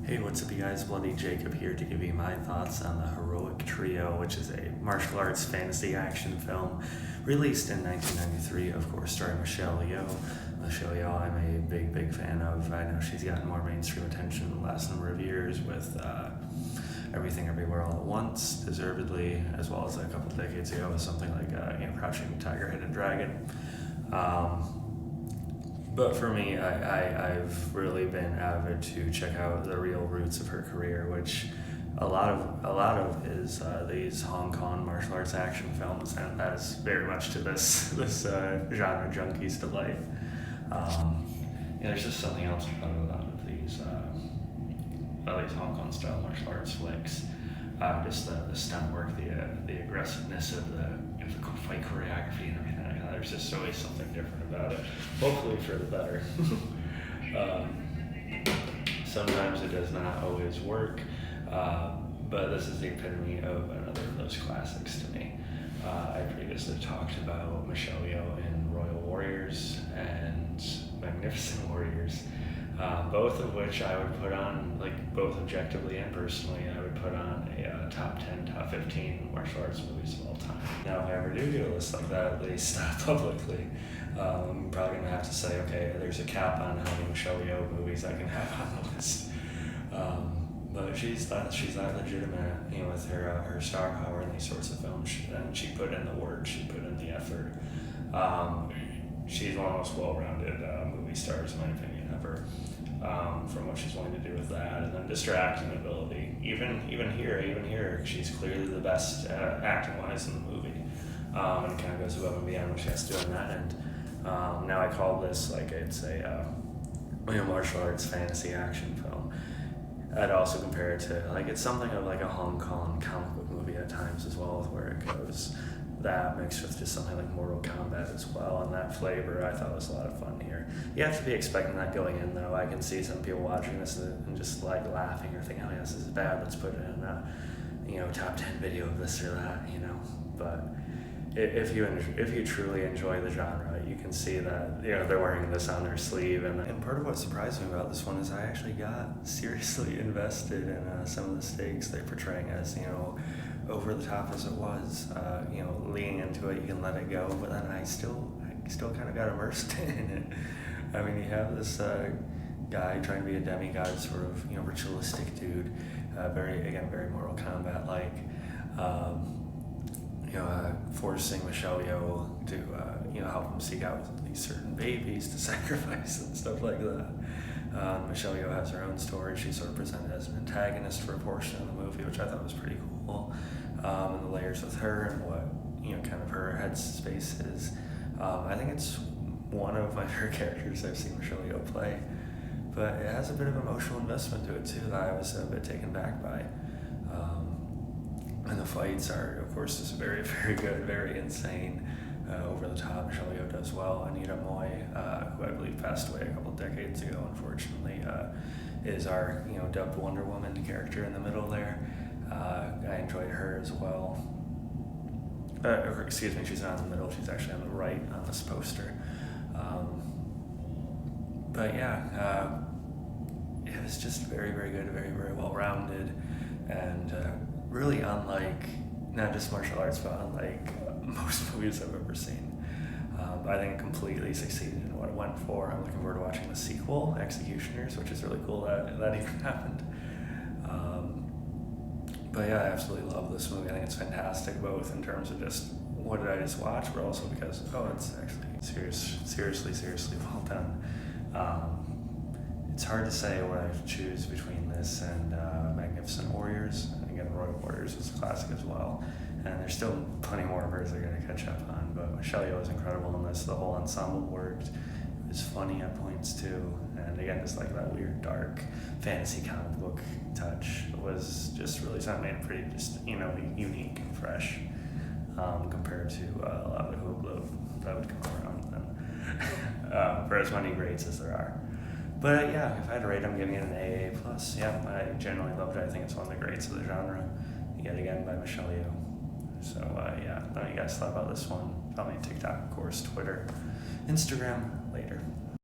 Hey, what's up, you guys? Bloody Jacob here to give you my thoughts on The Heroic Trio, which is a martial arts fantasy action film released in 1993, of course, starring Michelle Yeoh. Michelle Yeoh, I'm a big fan of. I know she's gotten more mainstream attention in the last number of years with Everything Everywhere All at Once, deservedly, as well as a couple of decades ago with something like Crouching Tiger, Hidden Dragon. But for me, I've really been avid to check out the real roots of her career, which a lot of is these Hong Kong martial arts action films, and that is very much to this genre junkie's delight. There's just something else about a lot of these Hong Kong style martial arts flicks. Just the stunt work, the aggressiveness of the fight choreography and everything like that. There's just always something different about it. Hopefully for the better. Sometimes it does not always work, but this is the epitome of another of those classics to me. I previously talked about Michelle Yeoh in Royal Warriors and Magnificent Warriors, both of which I would put on, both objectively and personally, I would put on a top 10, top 15 martial arts movies of all time. Now, if I ever do a list like that, at least publicly, I'm probably going to have to say, okay, there's a cap on how many Michelle Yeoh movies I can have on the list. But she's that legitimate, with her star power in these sorts of films, and she put in the work, she put in the effort. She's one of the most well-rounded movie stars, in my opinion, ever. From what she's willing to do with that, and then distracting ability. Even here, she's clearly the best acting-wise in the movie, and kind of goes above and beyond what she has to do on that end. Now I call this it's a martial arts fantasy action film. I'd also compare it to it's something of a Hong Kong comic book movie at times as well, where it goes that mixed with just something like Mortal Kombat as well, and that flavor I thought was a lot of fun here. You have to be expecting that going in, though. I can see some people watching this and just laughing or thinking, oh yeah, this is bad, let's put it in a top 10 video of this or that, But if you truly enjoy the genre, you can see that they're wearing this on their sleeve, and part of what surprised me about this one is I actually got seriously invested in some of the stakes they're portraying as over the top as it was, leaning into it, you can let it go, but then I still kind of got immersed in it. I mean, you have this guy trying to be a demigod, sort of, ritualistic dude, very Mortal Kombat like, forcing Michelle Yeoh to, help him seek out these certain babies to sacrifice and stuff like that. Michelle Yeoh has her own story. She's sort of presented as an antagonist for a portion of the movie, which I thought was pretty cool. And the layers with her and what, kind of her headspace is. I think it's one of my favorite characters I've seen Michelle Yeoh play. But it has a bit of emotional investment to it, too, that I was a bit taken back by. And the fights are, of course, just very good, very insane, over the top. Michelle Yeoh does well. Anita Moy, who I believe passed away a couple decades ago, unfortunately, is our dubbed Wonder Woman character in the middle there. I enjoyed her as well. Excuse me, she's not in the middle. She's actually on the right on this poster. But yeah, it was just very good, very well rounded, and really unlike not just martial arts, but unlike most movies I've ever seen. I think it completely succeeded in what it went for. I'm looking forward to watching the sequel, Executioners, which is really cool that even happened. But yeah, I absolutely love this movie. I think it's fantastic, both in terms of just what did I just watch, but also because it's actually seriously well done. It's hard to say what I choose between this and Magnificent Warriors. And again, Royal Warriors was a classic as well. And there's still plenty more of hers they're going to catch up on. But Michelle Yeoh was incredible in this. The whole ensemble worked. It was funny at points too. And again, just that weird, dark fantasy comic book touch was just really something made it pretty just, unique and fresh compared to a lot of the hoopla that would come around then. For as many grades as there are. But yeah, if I had to rate, I'm giving it an AA+. Yeah, I genuinely loved it. I think it's one of the greats of the genre, yet again by Michelle Yeoh. So yeah, let me guys thought about this one. Follow me on TikTok, of course, Twitter, Instagram, later.